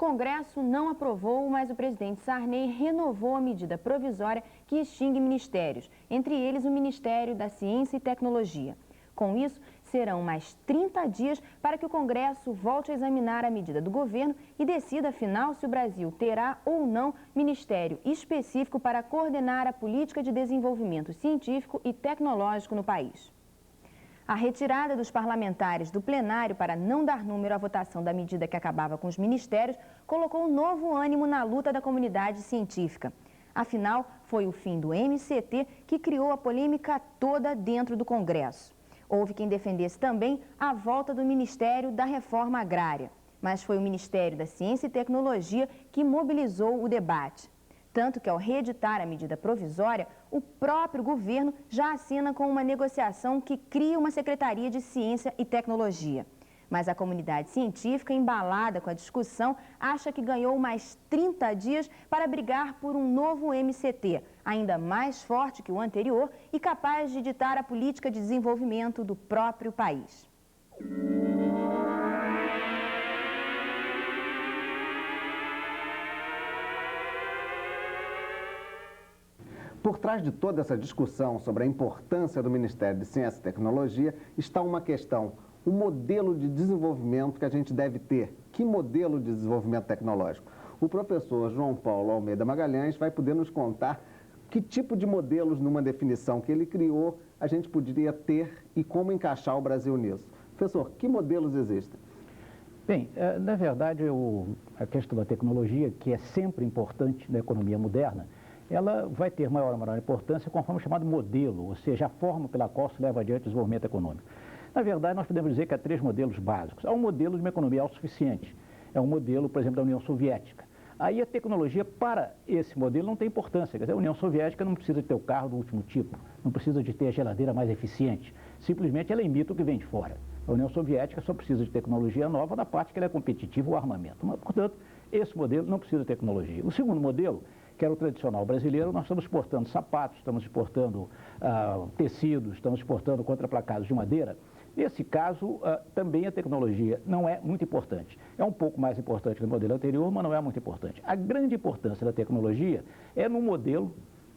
Congresso não aprovou, mas o presidente Sarney renovou a medida provisória que extingue ministérios, entre eles o Ministério da Ciência e Tecnologia. Com isso, serão mais 30 dias para que o Congresso volte a examinar a medida do governo e decida, afinal, se o Brasil terá ou não ministério específico para coordenar a política de desenvolvimento científico e tecnológico no país. A retirada dos parlamentares do plenário para não dar número à votação da medida que acabava com os ministérios colocou um novo ânimo na luta da comunidade científica. Afinal, foi o fim do MCT que criou a polêmica toda dentro do Congresso. Houve quem defendesse também a volta do Ministério da Reforma Agrária, mas foi o Ministério da Ciência e Tecnologia que mobilizou o debate. Tanto que, ao reeditar a medida provisória, o próprio governo já assina com uma negociação que cria uma Secretaria de Ciência e Tecnologia. Mas a comunidade científica, embalada com a discussão, acha que ganhou mais 30 dias para brigar por um novo MCT, ainda mais forte que o anterior e capaz de ditar a política de desenvolvimento do próprio país. Por trás de toda essa discussão sobre a importância do Ministério de Ciência e Tecnologia está uma questão: o modelo de desenvolvimento que a gente deve ter. Que modelo de desenvolvimento tecnológico? O professor João Paulo Almeida Magalhães vai poder nos contar que tipo de modelos, numa definição que ele criou, a gente poderia ter e como encaixar o Brasil nisso. Professor, que modelos existem? Bem, na verdade, a questão da tecnologia, que é sempre importante na economia moderna, ela vai ter maior ou menor importância conforme o chamado modelo, ou seja, a forma pela qual se leva adiante o desenvolvimento econômico. Na verdade, nós podemos dizer que há três modelos básicos. Há um modelo de uma economia autossuficiente. É um modelo, por exemplo, da União Soviética. Aí a tecnologia para esse modelo não tem importância. Quer dizer, a União Soviética não precisa de ter o carro do último tipo, não precisa de ter a geladeira mais eficiente. Simplesmente ela imita o que vem de fora. A União Soviética só precisa de tecnologia nova na parte que ela é competitiva, o armamento. Mas, portanto, esse modelo não precisa de tecnologia. O segundo modelo, que era o tradicional brasileiro, nós estamos exportando sapatos, estamos exportando tecidos, estamos exportando contraplacados de madeira. Nesse caso, também a tecnologia não é muito importante. É um pouco mais importante que o modelo anterior, mas não é muito importante. A grande importância da tecnologia é no modelo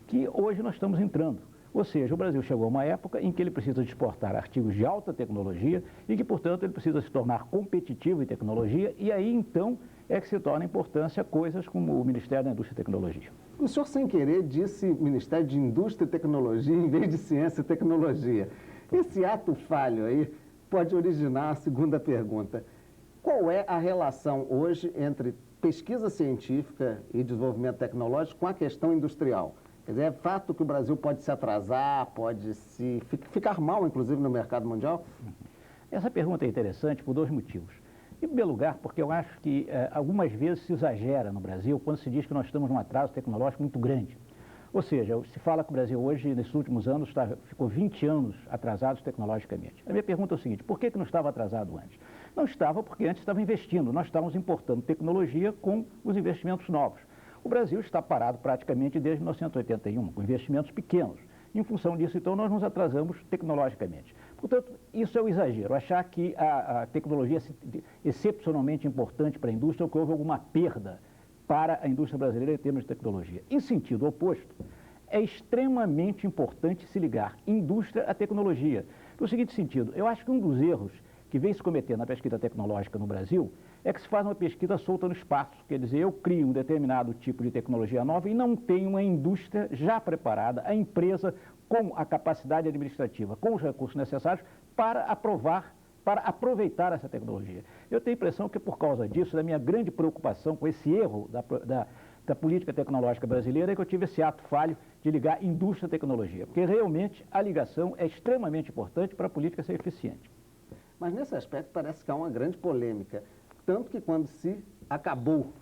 que hoje nós estamos entrando. Ou seja, o Brasil chegou a uma época em que ele precisa de exportar artigos de alta tecnologia e que, portanto, ele precisa se tornar competitivo em tecnologia, e aí, então, é que se torna importância coisas como o Ministério da Indústria e Tecnologia. O senhor, sem querer, disse Ministério de Indústria e Tecnologia em vez de Ciência e Tecnologia. Esse ato falho aí pode originar a segunda pergunta. Qual é a relação hoje entre pesquisa científica e desenvolvimento tecnológico com a questão industrial? Quer dizer, é fato que o Brasil pode se atrasar, pode ficar mal, inclusive, no mercado mundial? Essa pergunta é interessante por dois motivos. Em primeiro lugar, porque eu acho que algumas vezes se exagera no Brasil quando se diz que nós estamos num atraso tecnológico muito grande. Ou seja, se fala que o Brasil hoje, nesses últimos anos, ficou 20 anos atrasados tecnologicamente. A minha pergunta é o seguinte: por que não estava atrasado antes? Não estava porque antes estava investindo. Nós estávamos importando tecnologia com os investimentos novos. O Brasil está parado praticamente desde 1981, com investimentos pequenos. Em função disso, então, nós nos atrasamos tecnologicamente. Portanto, isso é o exagero, achar que a tecnologia é excepcionalmente importante para a indústria ou que houve alguma perda para a indústria brasileira em termos de tecnologia. Em sentido oposto, é extremamente importante se ligar indústria à tecnologia. No seguinte sentido, eu acho que um dos erros que vem se cometendo na pesquisa tecnológica no Brasil é que se faz uma pesquisa solta no espaço. Quer dizer, eu crio um determinado tipo de tecnologia nova e não tenho uma indústria já preparada, a empresa com a capacidade administrativa, com os recursos necessários para aproveitar essa tecnologia. Eu tenho a impressão que por causa disso, da minha grande preocupação com esse erro da política tecnológica brasileira, é que eu tive esse ato falho de ligar indústria à tecnologia, porque realmente a ligação é extremamente importante para a política ser eficiente. Mas nesse aspecto parece que há uma grande polêmica, tanto que quando se acabou,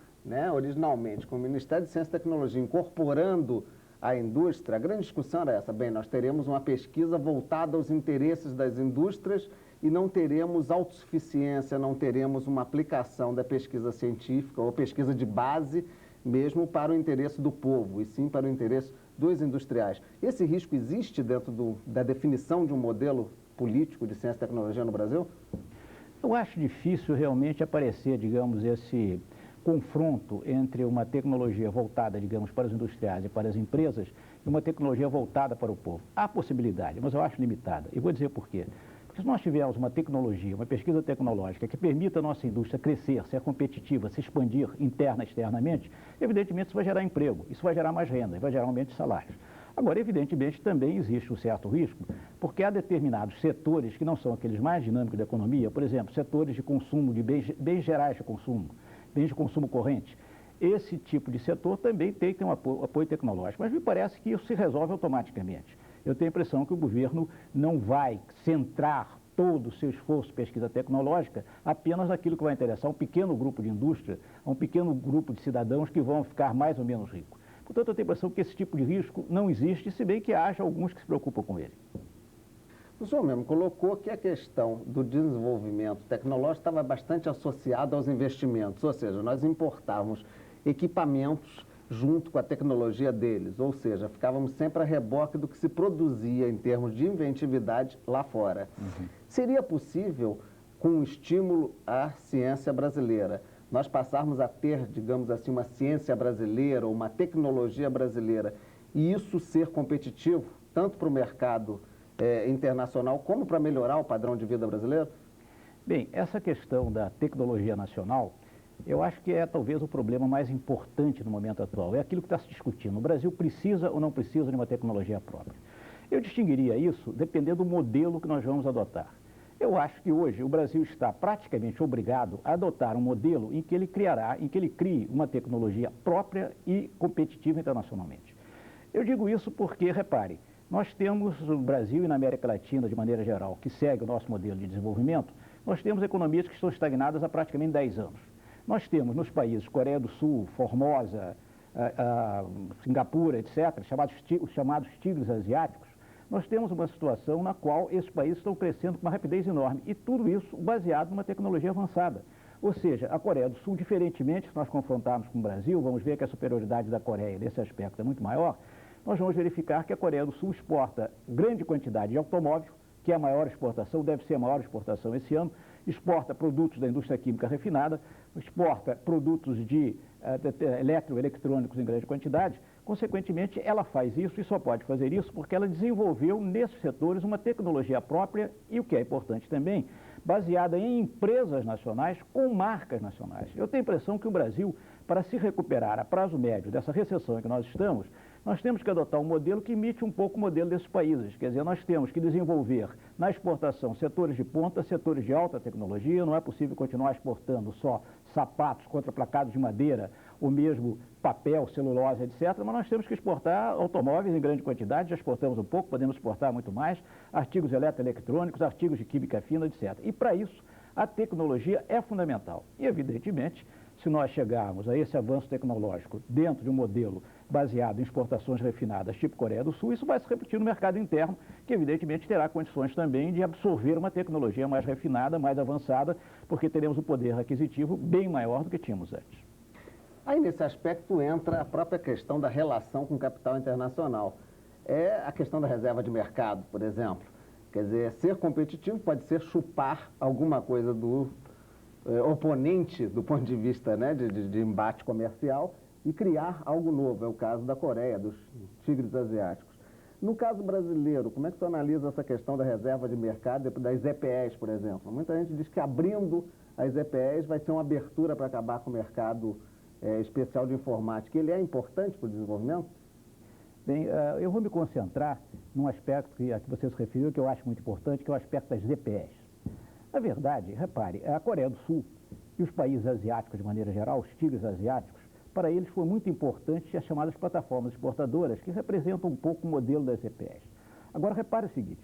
originalmente, com o Ministério de Ciência e Tecnologia incorporando a indústria, a grande discussão era essa: bem, nós teremos uma pesquisa voltada aos interesses das indústrias e não teremos autossuficiência, não teremos uma aplicação da pesquisa científica ou pesquisa de base mesmo para o interesse do povo, e sim para o interesse dos industriais. Esse risco existe dentro da definição de um modelo político de ciência e tecnologia no Brasil? Eu acho difícil realmente aparecer, digamos, esse confronto entre uma tecnologia voltada, digamos, para os industriais e para as empresas e uma tecnologia voltada para o povo. Há possibilidade, mas eu acho limitada. E vou dizer por quê. Porque se nós tivermos uma tecnologia, uma pesquisa tecnológica que permita a nossa indústria crescer, ser competitiva, se expandir interna e externamente, evidentemente isso vai gerar emprego, isso vai gerar mais renda, vai gerar aumento de salários. Agora, evidentemente, também existe um certo risco, porque há determinados setores que não são aqueles mais dinâmicos da economia, por exemplo, setores de consumo de bens gerais de consumo, bens de consumo corrente. Esse tipo de setor também tem que ter um apoio tecnológico, mas me parece que isso se resolve automaticamente. Eu tenho a impressão que o governo não vai centrar todo o seu esforço de pesquisa tecnológica apenas naquilo que vai interessar a um pequeno grupo de indústria, a um pequeno grupo de cidadãos que vão ficar mais ou menos ricos. Portanto, eu tenho a impressão que esse tipo de risco não existe, se bem que haja alguns que se preocupam com ele. O senhor mesmo colocou que a questão do desenvolvimento tecnológico estava bastante associada aos investimentos, ou seja, nós importávamos equipamentos junto com a tecnologia deles, ou seja, ficávamos sempre a reboque do que se produzia em termos de inventividade lá fora. Seria possível, com um estímulo à ciência brasileira, nós passarmos a ter, digamos assim, uma ciência brasileira ou uma tecnologia brasileira e isso ser competitivo, tanto para o mercado internacional como para melhorar o padrão de vida brasileiro? Bem, essa questão da tecnologia nacional, eu acho que é talvez o problema mais importante no momento atual. É aquilo que está se discutindo. O Brasil precisa ou não precisa de uma tecnologia própria? Eu distinguiria isso dependendo do modelo que nós vamos adotar. Eu acho que hoje o Brasil está praticamente obrigado a adotar um modelo em que ele crie uma tecnologia própria e competitiva internacionalmente. Eu digo isso porque, repare, nós temos no Brasil e na América Latina, de maneira geral, que segue o nosso modelo de desenvolvimento, nós temos economias que estão estagnadas há praticamente 10 anos. Nós temos nos países Coreia do Sul, Formosa, Singapura, etc., os chamados tigres asiáticos, nós temos uma situação na qual esses países estão crescendo com uma rapidez enorme e tudo isso baseado numa tecnologia avançada. Ou seja, a Coreia do Sul, diferentemente, se nós confrontarmos com o Brasil, vamos ver que a superioridade da Coreia nesse aspecto é muito maior, nós vamos verificar que a Coreia do Sul exporta grande quantidade de automóvel, que é a maior exportação, deve ser a maior exportação esse ano, exporta produtos da indústria química refinada, exporta produtos de eletroeletrônicos em grande quantidade. Consequentemente, ela faz isso e só pode fazer isso porque ela desenvolveu nesses setores uma tecnologia própria e, o que é importante também, baseada em empresas nacionais com marcas nacionais. Eu tenho a impressão que o Brasil, para se recuperar a prazo médio dessa recessão em que nós estamos, nós temos que adotar um modelo que imite um pouco o modelo desses países. Quer dizer, nós temos que desenvolver na exportação setores de ponta, setores de alta tecnologia. Não é possível continuar exportando só sapatos contraplacados de madeira, ou mesmo papel, celulose, etc. Mas nós temos que exportar automóveis em grande quantidade, já exportamos um pouco, podemos exportar muito mais, artigos eletroeletrônicos, artigos de química fina, etc. E para isso, a tecnologia é fundamental. E, evidentemente, se nós chegarmos a esse avanço tecnológico dentro de um modelo baseado em exportações refinadas tipo Coreia do Sul, isso vai se repetir no mercado interno, que evidentemente terá condições também de absorver uma tecnologia mais refinada, mais avançada, porque teremos um poder aquisitivo bem maior do que tínhamos antes. Aí nesse aspecto entra a própria questão da relação com o capital internacional. É a questão da reserva de mercado, por exemplo. Quer dizer, ser competitivo pode ser chupar alguma coisa do oponente do ponto de vista, né, de embate comercial e criar algo novo. É o caso da Coreia, dos tigres asiáticos. No caso brasileiro, como é que você analisa essa questão da reserva de mercado, das EPEs, por exemplo? Muita gente diz que abrindo as EPEs vai ser uma abertura para acabar com o mercado especial de informática. Ele é importante para o desenvolvimento? Bem, eu vou me concentrar num aspecto a que você se referiu, que eu acho muito importante, que é o aspecto das EPEs. Na verdade, repare, a Coreia do Sul e os países asiáticos de maneira geral, os tigres asiáticos, para eles foi muito importante as chamadas plataformas exportadoras, que representam um pouco o modelo das EPEs. Agora, repare o seguinte,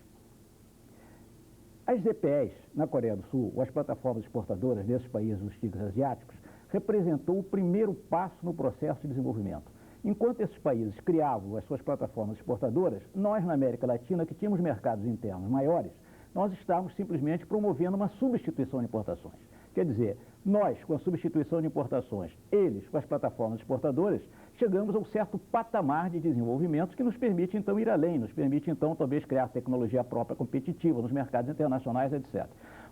as EPEs na Coreia do Sul, ou as plataformas exportadoras desses países, os tigres asiáticos, representou o primeiro passo no processo de desenvolvimento. Enquanto esses países criavam as suas plataformas exportadoras, nós na América Latina, que tínhamos mercados internos maiores, nós estávamos simplesmente promovendo uma substituição de importações. Quer dizer, nós, com a substituição de importações, eles, com as plataformas exportadoras, chegamos a um certo patamar de desenvolvimento que nos permite, então, ir além, nos permite, então, talvez criar tecnologia própria competitiva nos mercados internacionais, etc.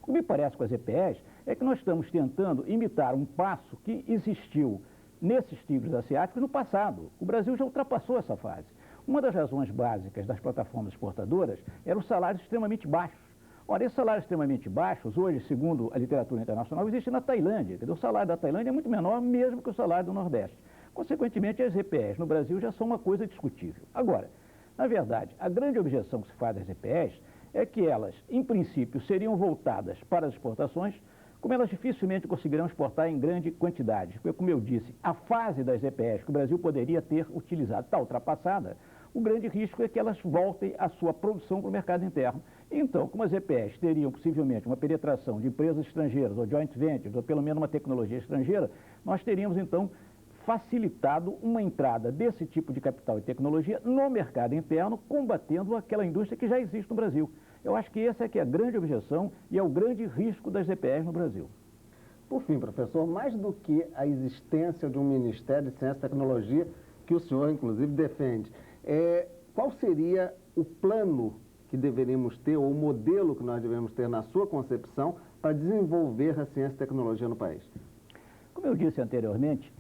O que me parece com as EPEs é que nós estamos tentando imitar um passo que existiu nesses tigres asiáticos no passado. O Brasil já ultrapassou essa fase. Uma das razões básicas das plataformas exportadoras eram os salários extremamente baixos. Ora, esses salários extremamente baixos, hoje, segundo a literatura internacional, existem na Tailândia. O salário da Tailândia é muito menor mesmo que o salário do Nordeste. Consequentemente, as EPEs no Brasil já são uma coisa discutível. Agora, na verdade, a grande objeção que se faz das EPEs é que elas, em princípio, seriam voltadas para as exportações, como elas dificilmente conseguirão exportar em grande quantidade. Porque, como eu disse, a fase das EPEs que o Brasil poderia ter utilizado está ultrapassada. O grande risco é que elas voltem a sua produção para o mercado interno. Então, como as EPEs teriam possivelmente uma penetração de empresas estrangeiras, ou joint ventures, ou pelo menos uma tecnologia estrangeira, nós teríamos, então, facilitado uma entrada desse tipo de capital e tecnologia no mercado interno, combatendo aquela indústria que já existe no Brasil. Eu acho que essa é que é a grande objeção e é o grande risco das EPEs no Brasil. Por fim, professor, mais do que a existência de um Ministério de Ciência e Tecnologia, que o senhor, inclusive, defende, qual seria o plano que deveríamos ter, ou o modelo que nós devemos ter na sua concepção para desenvolver a ciência e tecnologia no país? Como eu disse anteriormente,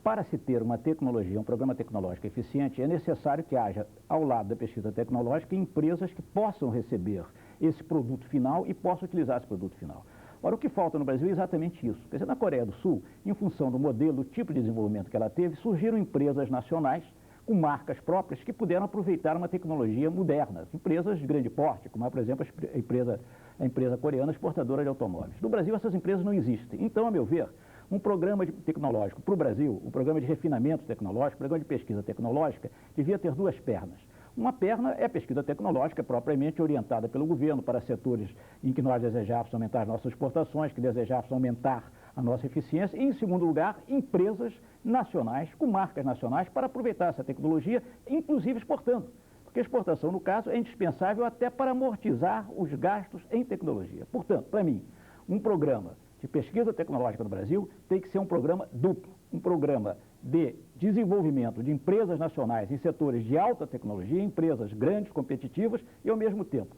para se ter uma tecnologia, um programa tecnológico eficiente, é necessário que haja, ao lado da pesquisa tecnológica, empresas que possam receber esse produto final e possam utilizar esse produto final. Ora, o que falta no Brasil é exatamente isso. Quer dizer, na Coreia do Sul, em função do modelo, do tipo de desenvolvimento que ela teve, surgiram empresas nacionais com marcas próprias que puderam aproveitar uma tecnologia moderna. Empresas de grande porte, como, por exemplo, a empresa coreana exportadora de automóveis. No Brasil, essas empresas não existem. Então, a meu ver, um programa tecnológico para o Brasil, um programa de refinamento tecnológico, um programa de pesquisa tecnológica, devia ter duas pernas. Uma perna é a pesquisa tecnológica propriamente orientada pelo governo para setores em que nós desejássemos aumentar as nossas exportações, que desejássemos aumentar a nossa eficiência. E, em segundo lugar, empresas nacionais, com marcas nacionais, para aproveitar essa tecnologia, inclusive exportando. Porque a exportação, no caso, é indispensável até para amortizar os gastos em tecnologia. Portanto, para mim, um programa de pesquisa tecnológica no Brasil tem que ser um programa duplo, um programa de desenvolvimento de empresas nacionais em setores de alta tecnologia, empresas grandes, competitivas e, ao mesmo tempo,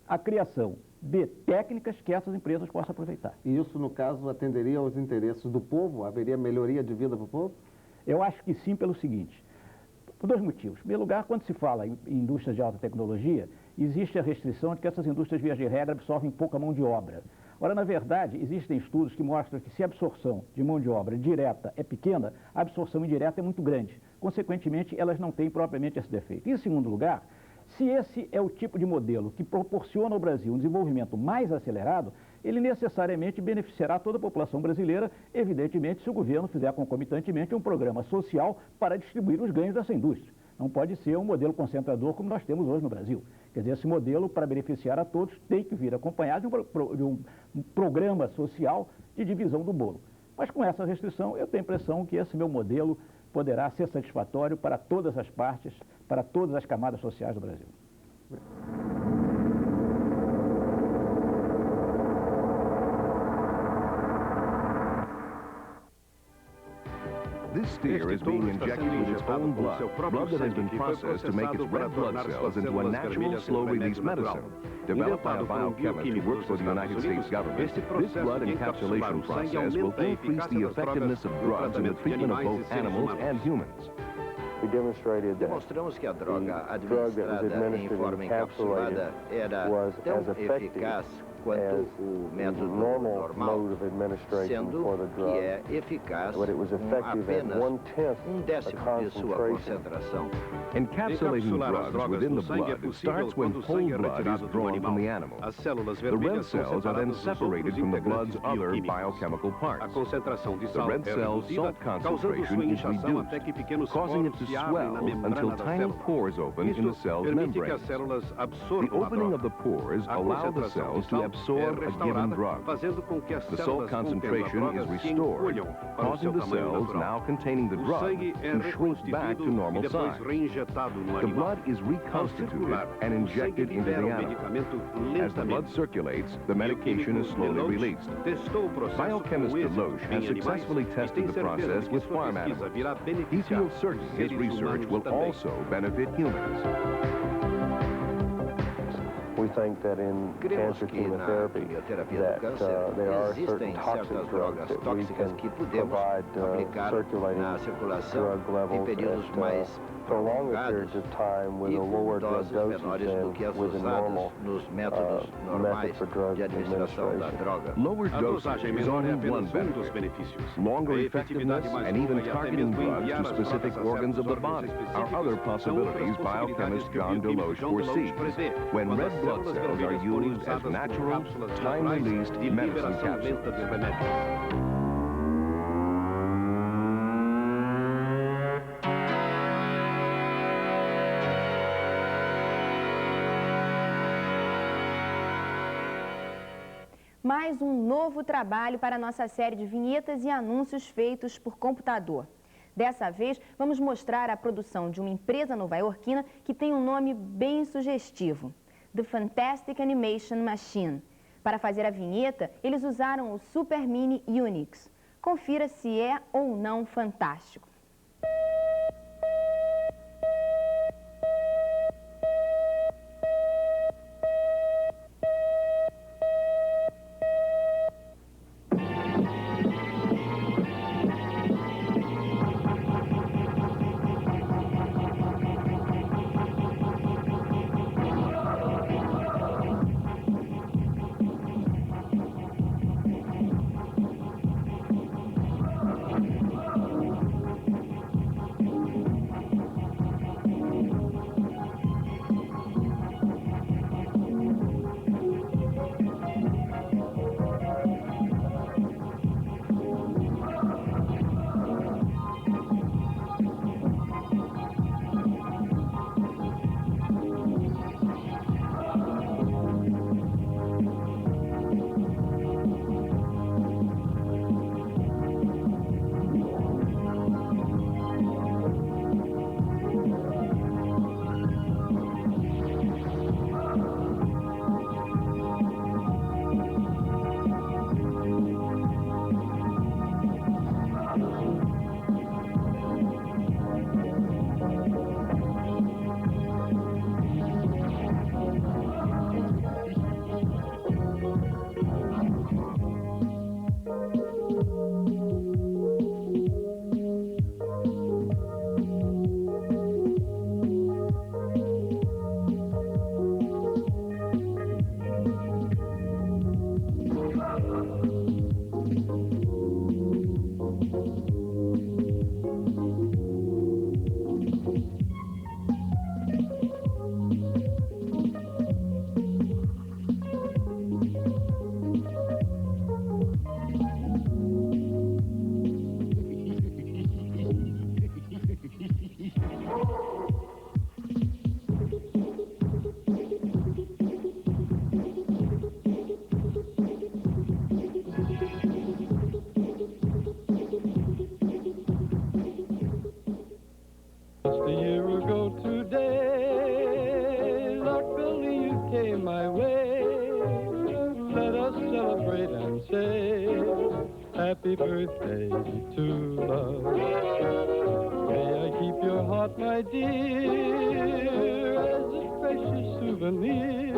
a criação de técnicas que essas empresas possam aproveitar. E isso, no caso, atenderia aos interesses do povo? Haveria melhoria de vida para o povo? Eu acho que sim, pelo seguinte, por dois motivos. Em primeiro lugar, quando se fala em indústrias de alta tecnologia, existe a restrição de que essas indústrias, via de regra, absorvem pouca mão de obra. Ora, na verdade, existem estudos que mostram que se a absorção de mão de obra direta é pequena, a absorção indireta é muito grande. Consequentemente, elas não têm propriamente esse defeito. E, em segundo lugar, se esse é o tipo de modelo que proporciona ao Brasil um desenvolvimento mais acelerado, ele necessariamente beneficiará toda a população brasileira, evidentemente, se o governo fizer concomitantemente um programa social para distribuir os ganhos dessa indústria. Não pode ser um modelo concentrador como nós temos hoje no Brasil. Quer dizer, esse modelo, para beneficiar a todos, tem que vir acompanhado de um programa social de divisão do bolo. Mas com essa restrição, eu tenho a impressão que esse meu modelo poderá ser satisfatório para todas as partes, para todas as camadas sociais do Brasil. This steer is being injected with its own blood that has been processed to make its red blood cells into a natural, slow-release medicine. Developed by a biochemist who works for the United States government, this blood encapsulation process will increase the effectiveness of drugs in the treatment of both animals and humans. Demonstramos que a droga administrada em forma encapsulada era tão eficaz quanto o método normal, sendo que é eficaz com apenas 1/10 de sua concentração. Encapsulating drugs within the blood starts when whole blood is drawn from the animal. The red cells are then separated from the blood's other biochemical parts. The red cell's salt concentration is reduced, causing it to swell until tiny pores open in the cell's membranes. The opening of the pores allow the cells to absorb a given drug. The salt concentration is restored, causing the cells now containing the drug to shrink back to normal size. The blood is reconstituted and injected into the animal. As the blood circulates, the medication is slowly released. Biochemist Deloche has successfully tested the process with farm animals. He feels certain his research will also benefit humans. We Cremos que na quimioterapia do câncer existem certas drogas tóxicas que podemos aplicar na circulação em períodos mais prolongados e com doses menores do que as usadas nos métodos normais de administração da droga. Lower dosage is only one benefit. Longer effectiveness and even targeting drugs to specific organs of the body are other possibilities biochemist John Deloche foresees when red blood cells are used as natural, time-released medicine capsules. Mais um novo trabalho para a nossa série de vinhetas e anúncios feitos por computador. Dessa vez, vamos mostrar a produção de uma empresa nova-iorquina que tem um nome bem sugestivo, The Fantastic Animation Machine. Para fazer a vinheta, eles usaram o Super Mini Unix. Confira se é ou não fantástico. Happy birthday to love. May I keep your heart, my dear, as a precious souvenir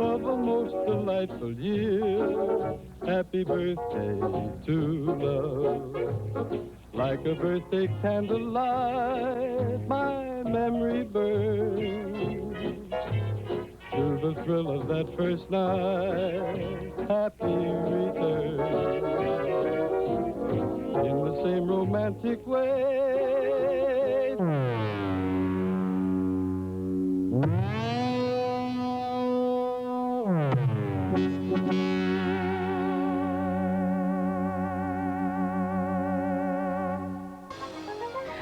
of a most delightful year. Happy birthday to love. Like a birthday candlelight, my memory burns to the thrill of that first night. Happy return. In the same romantic way.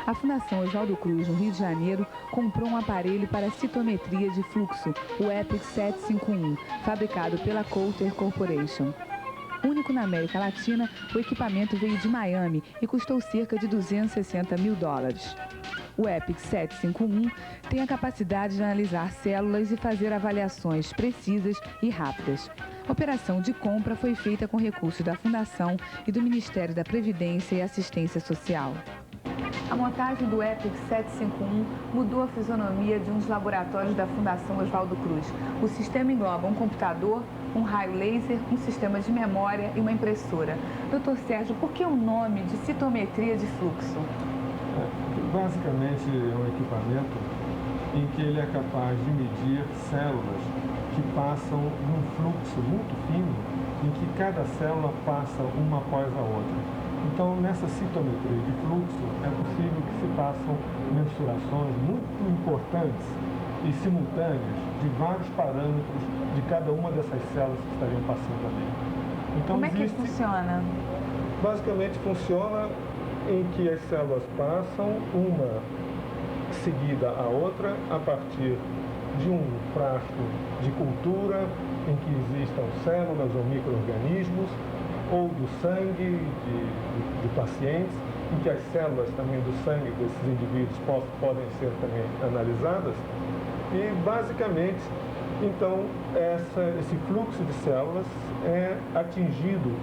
A Fundação Oswaldo Cruz, no Rio de Janeiro, comprou um aparelho para citometria de fluxo, o EPIC 751, fabricado pela Coulter Corporation. Único na América Latina, o equipamento veio de Miami e custou cerca de $260 mil. O EPIC 751 tem a capacidade de analisar células e fazer avaliações precisas e rápidas. A operação de compra foi feita com recursos da Fundação e do Ministério da Previdência e Assistência Social. A montagem do EPIC 751 mudou a fisionomia de um dos laboratórios da Fundação Oswaldo Cruz. O sistema engloba um computador, um raio laser, um sistema de memória e uma impressora. Dr. Sérgio, por que o nome de citometria de fluxo? Basicamente é um equipamento em que ele é capaz de medir células que passam num fluxo muito fino, em que cada célula passa uma após a outra. Então, nessa citometria de fluxo, é possível que se façam mensurações muito importantes e simultâneas de vários parâmetros de cada uma dessas células que estariam passando ali. Então, como é que funciona? Basicamente, funciona em que as células passam uma seguida a outra a partir de um frasco de cultura em que existam células ou micro-organismos, ou do sangue de pacientes, em que as células também do sangue desses indivíduos podem ser também analisadas. E, basicamente, então, esse fluxo de células é atingido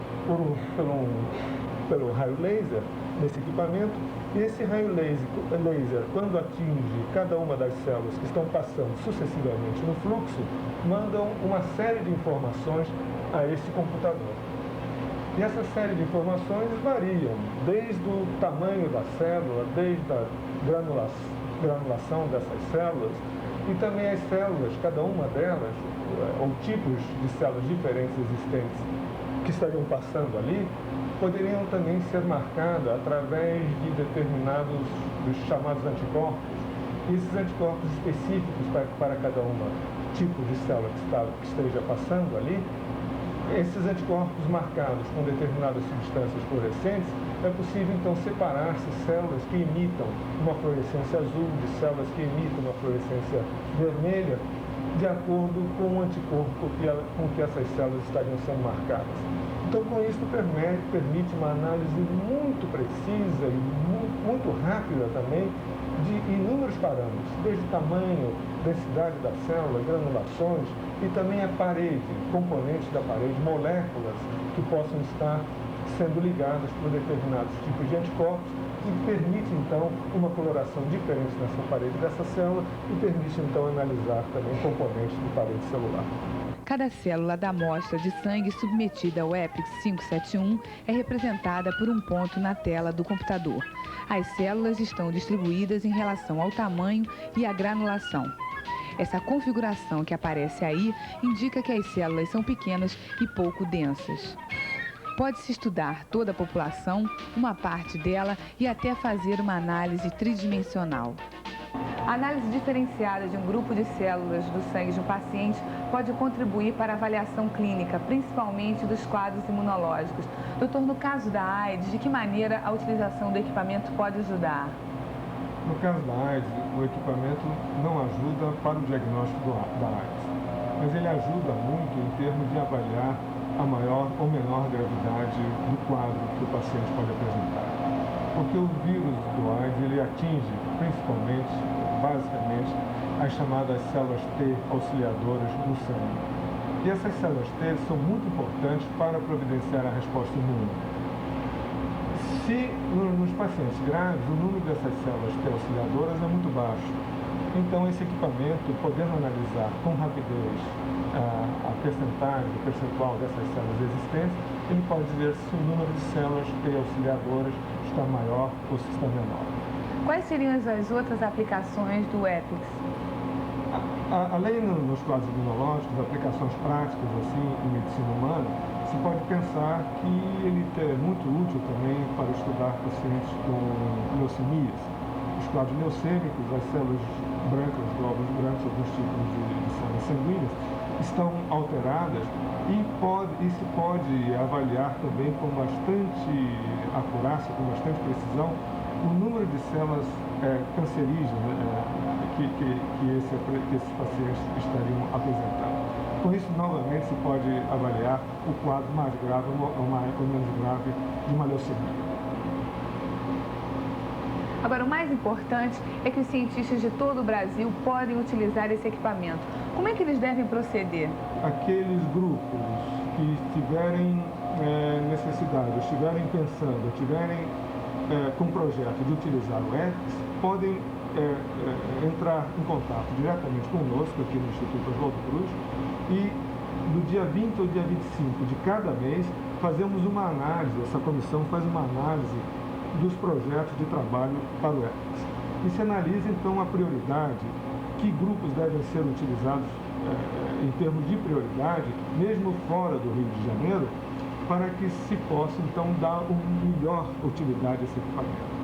pelo raio laser nesse equipamento, e esse raio laser, quando atinge cada uma das células que estão passando sucessivamente no fluxo, mandam uma série de informações a esse computador. E essa série de informações variam desde o tamanho da célula, desde a granulação dessas células, e também as células, cada uma delas, ou tipos de células diferentes existentes que estariam passando ali, poderiam também ser marcadas através de determinados, dos chamados anticorpos. E esses anticorpos específicos para cada uma tipo de célula que esteja passando ali, esses anticorpos marcados com determinadas substâncias fluorescentes, é possível então separar-se células que imitam uma fluorescência azul de células que imitam uma fluorescência vermelha, de acordo com o anticorpo com que essas células estariam sendo marcadas. Então, com isso, permite uma análise muito precisa e muito rápida também de inúmeros parâmetros, desde tamanho, densidade da célula, granulações e também a parede, componentes da parede, moléculas que possam estar sendo ligadas por determinados tipos de anticorpos, e permite, então, uma coloração diferente nessa parede dessa célula e permite, então, analisar também componentes de parede celular. Cada célula da amostra de sangue submetida ao EPIC 571 é representada por um ponto na tela do computador. As células estão distribuídas em relação ao tamanho e à granulação. Essa configuração que aparece aí indica que as células são pequenas e pouco densas. Pode-se estudar toda a população, uma parte dela e até fazer uma análise tridimensional. A análise diferenciada de um grupo de células do sangue de um paciente pode contribuir para a avaliação clínica, principalmente dos quadros imunológicos. Doutor, no caso da AIDS, de que maneira a utilização do equipamento pode ajudar? No caso da AIDS, o equipamento não ajuda para o diagnóstico da AIDS, mas ele ajuda muito em termos de avaliar a maior ou menor gravidade do quadro que o paciente pode apresentar. Porque o vírus do AIDS, ele atinge principalmente, basicamente, as chamadas células T auxiliadoras no sangue. E essas células T são muito importantes para providenciar a resposta imune. Se nos pacientes graves, o número dessas células T auxiliadoras é muito baixo. Então, esse equipamento, podendo analisar com rapidez a percentagem, o percentual dessas células existentes, ele pode dizer se o número de células T auxiliadoras está maior ou se está menor. Quais seriam as outras aplicações do EPIC? Além nos quadros imunológicos, aplicações práticas assim, em medicina humana, se pode pensar que ele é muito útil também para estudar pacientes com leucemias. Os quadros leucêmicos, as células brancas, glóbulos brancos, alguns tipos de células sanguíneas, estão alteradas e se pode avaliar também com bastante acurácia, com bastante precisão, o número de células cancerígenas que esses pacientes estariam apresentando. Com isso, novamente, se pode avaliar o quadro mais grave ou menos grave de uma leucemia. Agora, o mais importante é que os cientistas de todo o Brasil podem utilizar esse equipamento. Como é que eles devem proceder? Aqueles grupos que tiverem necessidade, estiverem pensando, estiverem com projeto de utilizar o EPIX podem entrar em contato diretamente conosco aqui no Instituto Oswaldo Cruz e do dia 20 ao dia 25 de cada mês fazemos uma análise, essa comissão faz uma análise dos projetos de trabalho para o EPIX. E se analisa então a prioridade, que grupos devem ser utilizados em termos de prioridade, mesmo fora do Rio de Janeiro, para que se possa então dar uma melhor utilidade a esse equipamento.